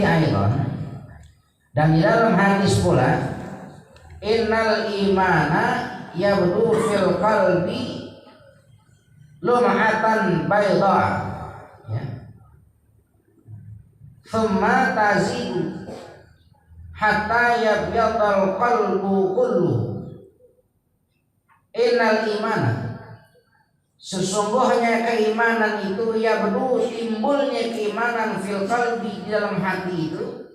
aidan, dan di dalam hadis pula, innal imana yabdu fil qalbi lum'atan bayda, ya, thumma tazidu hatta yabyadal qalbu kullu. Innal imana, sesungguhnya keimanan itu yabdu, timbulnya keimanan fil qalbi, di dalam hati itu,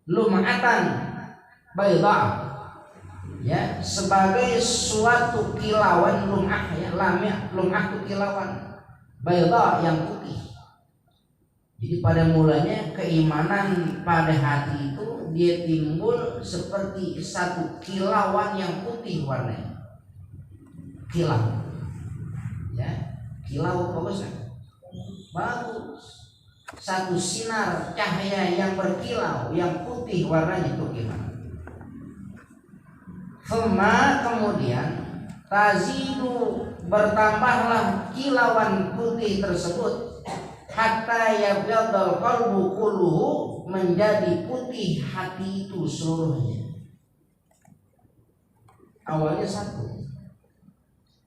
lum'atan bayda, ya, sebagai suatu kilauan. Lum'ah, ya, lamnya lum'ah itu kilauan, bayda yang putih. Jadi pada mulanya keimanan pada hati itu dia timbul seperti satu kilauan yang putih warnanya. Kilau, ya, kilau bagus kan? Bagus. Satu sinar cahaya yang berkilau, yang putih warnanya itu gimana? Thumma, kemudian, tazidu, bertambahlah kilauan putih tersebut, hatta yabyadal qalbu kulluhu, menjadi putih hati itu seluruhnya. Awalnya satu,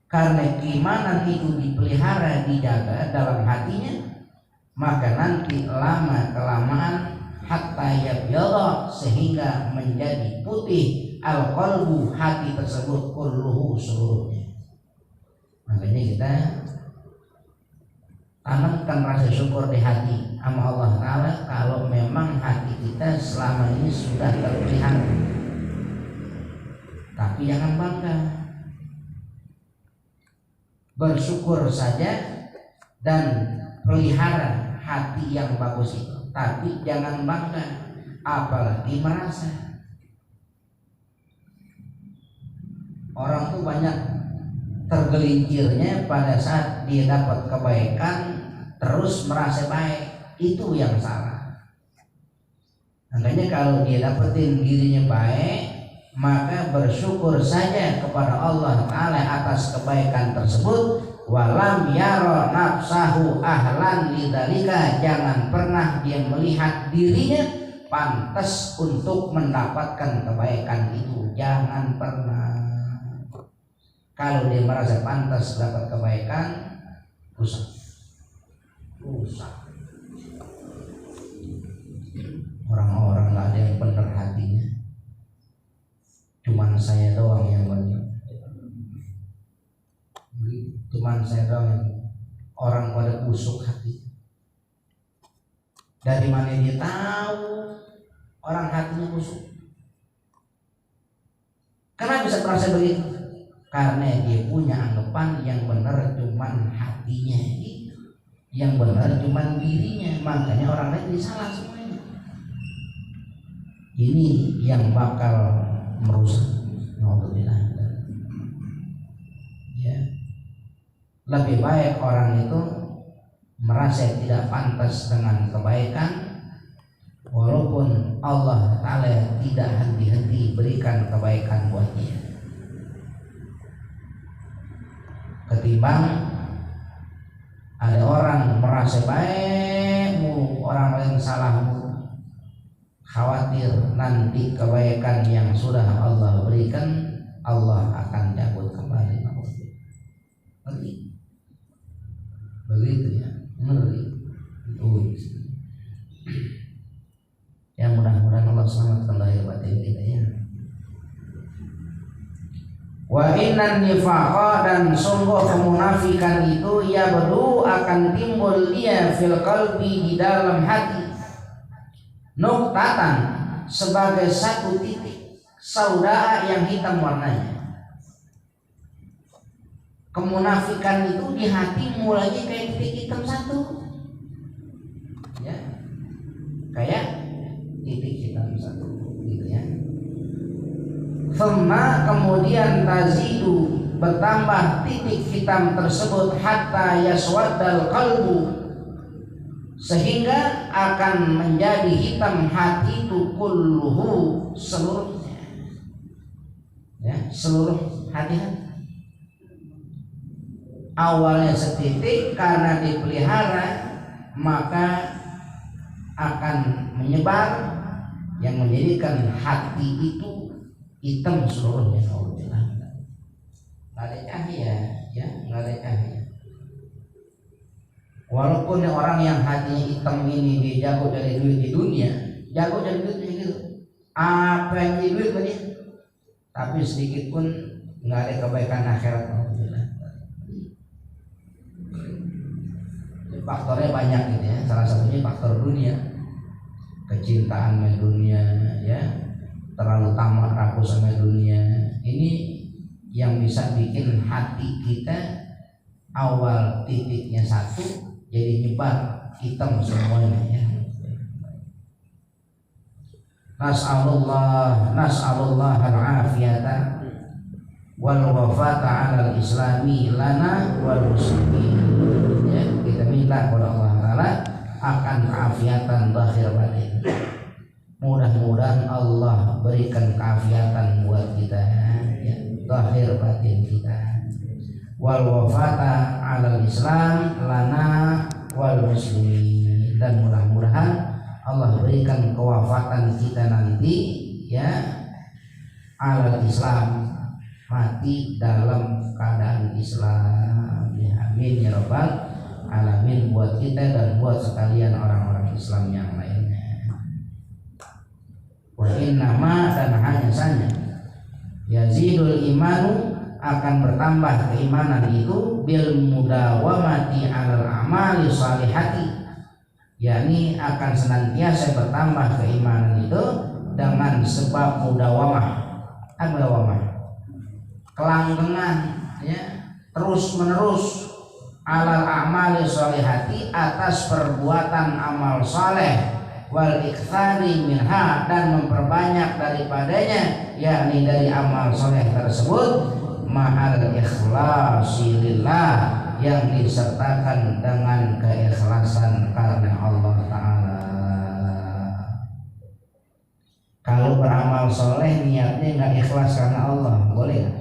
karena keimanan itu dipelihara, dijaga dalam hatinya, maka nanti lama kelamaan hatta yabyadha, sehingga menjadi putih al-qalbu, hati tersebut, kulluhu, seluruhnya. Makanya kita tanamkan rasa syukur di hati sama Allah Ta'ala kalau memang hati kita selama ini sudah terpelihara. Tapi jangan bangga, bersyukur saja dan pelihara hati yang bagus itu, tapi jangan bangga, apalagi merasa. Orang tuh banyak tergelincirnya pada saat dia dapat kebaikan terus merasa baik, itu yang salah. Makanya kalau dia dapetin dirinya baik, maka bersyukur saja kepada Allah Ta'ala atas kebaikan tersebut. Walam yara nafsahu ahlan lidzalika, jangan pernah dia melihat dirinya pantas untuk mendapatkan kebaikan itu, jangan pernah. Kalau dia merasa pantas dapat kebaikan, rusak. Orang-orang nggak ada yang benar hatinya, cuman saya doang yang benar. Cuman saya doang yang orang pada busuk hati. Dari mana dia tahu orang hatinya busuk? Kenapa bisa merasa begitu? Karena dia punya anggapan yang benar cuman hatinya itu, yang benar cuman dirinya, makanya orang lain salah semuanya. Ini yang bakal merusak. Alhamdulillah. Ya, lebih baik orang itu merasa tidak pantas dengan kebaikan, walaupun Allah Ta'ala tidak henti-henti berikan kebaikan buat dia, ketimbang ada orang merasa baik, orang lain salah, khawatir nanti kebaikan yang sudah Allah berikan Allah akan cabut kembali. Begitu ya, ngeri. Ya, mudah-mudahan Allah selamatkan lahir batin kita ya. Wa innan nifaqa, dan sungguh kemunafikan itu ya bedu, akan timbul dia fil qalbi, di dalam hati, nuqtatan, sebagai satu titik, sauda yang hitam warnanya. Kemunafikan itu di hati mulanya kayak titik hitam satu, ya, kayak titik hitam satu, gitu ya. Thumma, kemudian tazidu, bertambah titik hitam tersebut, hatta yaswaddal qalbu, sehingga akan menjadi hitam hati itu, kulluhu, seluruhnya, ya, seluruh hati-hati. Awalnya setitik, karena dipelihara maka akan menyebar yang menjadikan hati itu hitam seluruhnya. Nggak ada cahaya, ya, nggak ada cahaya. Walaupun orang yang hatinya hitam ini dia jago dari duit di dunia, jago dari duitnya gitu, apa yang jadi duit banyak, tapi sedikit pun nggak ada kebaikan akhirat. Faktornya banyak gitu ya. Salah satunya faktor dunia, kecintaan sama dunia, ya, terlalu tamak rapuh sama dunia. Ini yang bisa bikin hati kita awal titiknya satu jadi nyebar hitam semuanya, ya. Nas'alullah al-afiyata wal wafata 'alal islami lana wal muslimin. Ya, kita minta kepada Allah Ta'ala akan keafiatan zahir batin. Mudah-mudahan Allah berikan keafiatan buat kita, ya, zahir batin kita. Wal wafata 'alal islam lana wal muslimin, dan mudah-mudahan Allah berikan kewafatan kita nanti, ya, 'alal islam, mati dalam keadaan Islam, ya, amin ya rabbal alamin, buat kita dan buat sekalian orang-orang Islam yang lainnya. Wa innama, dan hanya saja, yazidul imanu, akan bertambah keimanan itu bil mudawamati 'alal amali salihati, yakni akan senantiasa bertambah keimanan itu dengan sebab mudawamah. Apa mudawamah? Kelanggengan, ya, terus menerus, 'alal amali salihati, atas perbuatan amal saleh, wal iktsari minha, dan memperbanyak daripadanya, yakni dari amal saleh tersebut, ma'al ikhlasi lillah, yang disertakan dengan keikhlasan karena Allah Ta'ala. Kalau beramal soleh niatnya nggak ikhlas karena Allah, boleh nggak?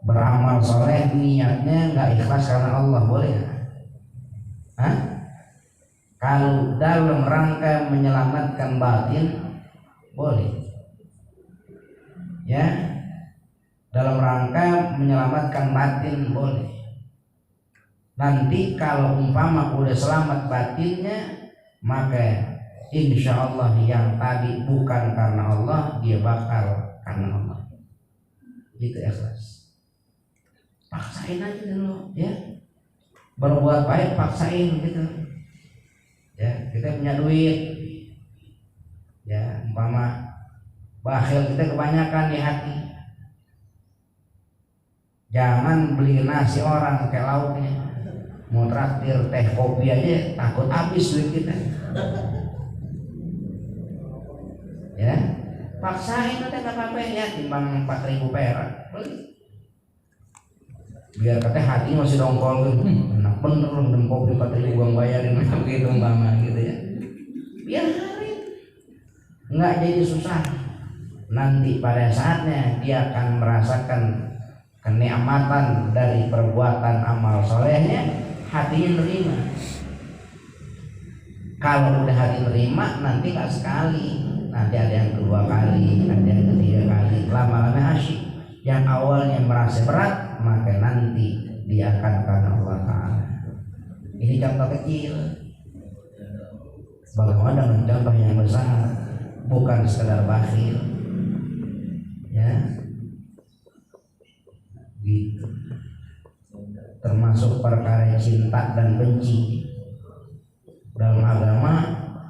Beramal soleh niatnya nggak ikhlas karena Allah, boleh nggak? Hah? Kalau dalam rangka menyelamatkan batin, boleh, ya, dalam rangka menyelamatkan batin boleh. Nanti kalau umpama udah selamat batinnya, maka insya Allah yang tadi bukan karena Allah, dia bakal karena Allah. Itu ikhlas. Paksain aja dulu, ya. Berbuat baik paksain gitu. Ya, kita punya duit, ya, umpama bakhil kita kebanyakan di hati. Jangan beli nasi orang pakai lauknya. Mau traktir teh kopi aja takut habis duit kita. Ya, paksain nanti nggak apa-apa, ya, timbang 4.000 perak beli. Biar katanya hati masih dongkol gitu. Enak bener loh minum kopi 4.000 gua bayarin gitu umpama gitu, ya. Biarin. Nggak jadi susah. Nanti pada saatnya dia akan merasakan kenikmatan dari perbuatan amal solehnya, hatinya nerima. Kalau udah hati nerima, nanti nggak sekali, nanti ada yang kedua kali, ada yang ketiga kali, lama-lama asyik. Yang awalnya merasa berat, maka nanti dia akan karena Allah Ta'ala. Ini contoh kecil. Bagaimana dengan contoh yang besar? Bukan sekedar bakhil, ya, gitu. Termasuk perkara cinta dan benci dalam agama,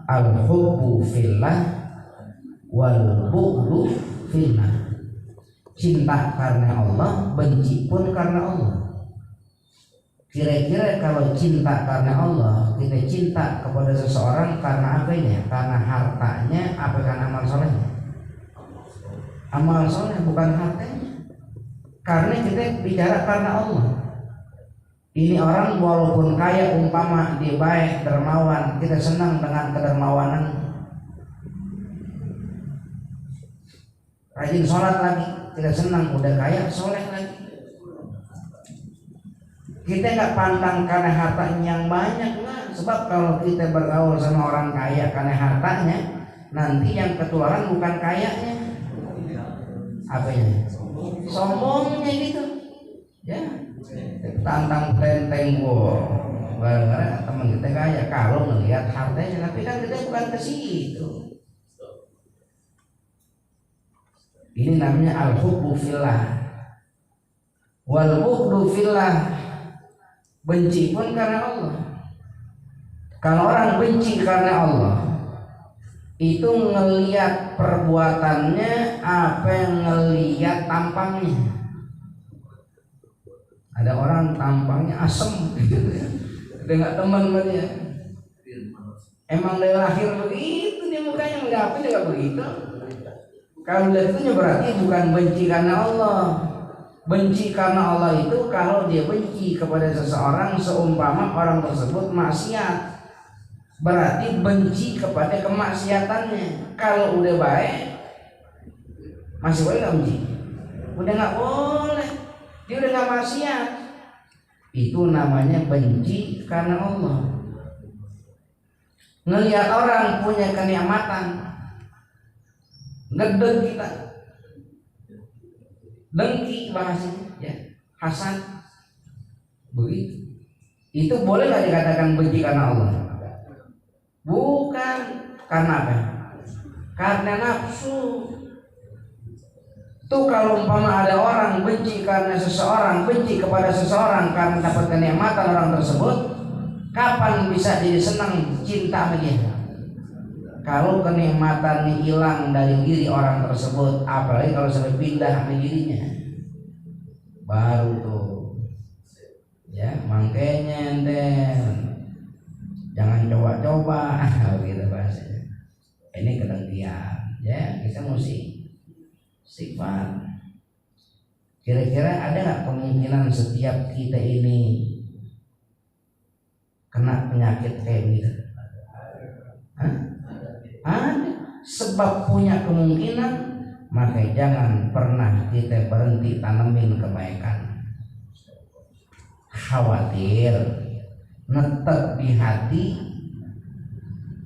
al-hubbu fillah wal bughdu fillah. Cinta karena Allah, benci pun karena Allah. Kira-kira kalau cinta karena Allah, kita cinta kepada seseorang karena apanya? Karena hartanya, apa karena amal solehnya? Amal soleh, bukan hartanya. Karena kita bicara karena Allah. Ini orang walaupun kaya, umpama dia baik, dermawan, kita senang dengan kedermawanan. Rajin sholat lagi, kita senang, udah kaya, soleh lagi. Kita nggak pandang karena hartanya yang banyak, enggak. Sebab kalau kita bergaul sama orang kaya karena hartanya, nanti yang ketularan bukan kayanya, apanya? Sombongnya gitu. Ya, tantang tenteng gara-gara teman kita kaya kalau melihat hartanya, tapi kan kita bukan ke situ. Ini namanya al-hubbu fillah wal bughdu fillah. Benci pun karena Allah. Kalau orang benci karena Allah, itu ngelihat perbuatannya apa yang ngelihat tampangnya. Ada orang tampangnya asem gitu ya, udah nggak teman sama dia. Emang dari lahir begitu dia mukanya, nggak dia nggak begitu. Kalau lihat itu berarti bukan benci karena Allah. Benci karena Allah itu kalau dia benci kepada seseorang seumpama orang tersebut maksiat, berarti benci kepada kemaksiatannya. Kalau udah baik, masih boleh nggak benci? Udah nggak boleh, dia udah nggak maksiat. Itu namanya benci karena Allah. Ngelihat orang punya kenikmatan, ngedeng kita, dengki bahasanya, ya, hasad, begitu. Itu boleh nggak dikatakan benci karena Allah? Bukan. Karena apa? Karena nafsu. Tuh kalau umpama ada orang benci karena seseorang, benci kepada seseorang karena dapat kenikmatan orang tersebut, kapan bisa jadi senang cinta sama dia? Kalau kenikmatan hilang dari diri orang tersebut, apalagi kalau sampai pindah sama dirinya, baru tuh ya, makanya enten jangan coba-coba gitu bahasanya. Ini kedengkian ya, kita mesti sifat. Kira-kira ada nggak kemungkinan setiap kita ini kena penyakit kayak gitu? Ada. Sebab punya kemungkinan, maka jangan pernah kita berhenti tanamin kebaikan. Khawatir netek di hati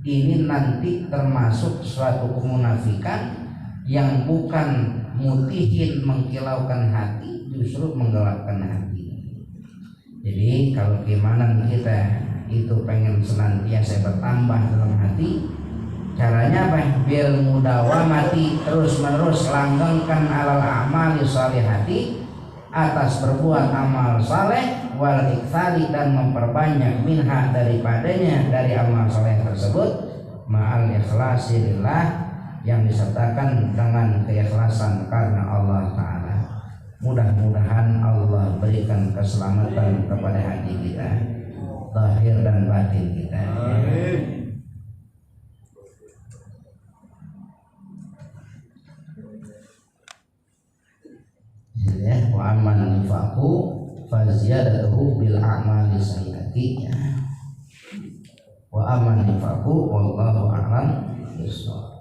ini nanti termasuk suatu kemunafikan yang bukan mutihin mengkilaukan hati, justru menggelapkan hati. Jadi kalau keimanan kita itu pengen senantiasa bertambah dalam hati, caranya apa? Bil mudawamati, terus menerus langgengkan alal amali sholihati, atas berbuat amal saleh, wal iktsari, dan memperbanyak minha daripadanya, dari amal saleh tersebut, ma'al ikhlasi lillah, yang disertakan dengan keikhlasan karena Allah Ta'ala. Mudah-mudahan Allah berikan keselamatan kepada hati kita, zahir dan batin kita. Amin. Ya, wa amman nifaqu faziyadatuhu bil a'mali sayyiati. Wa amman nifaqu wallahu a'lam bissawab.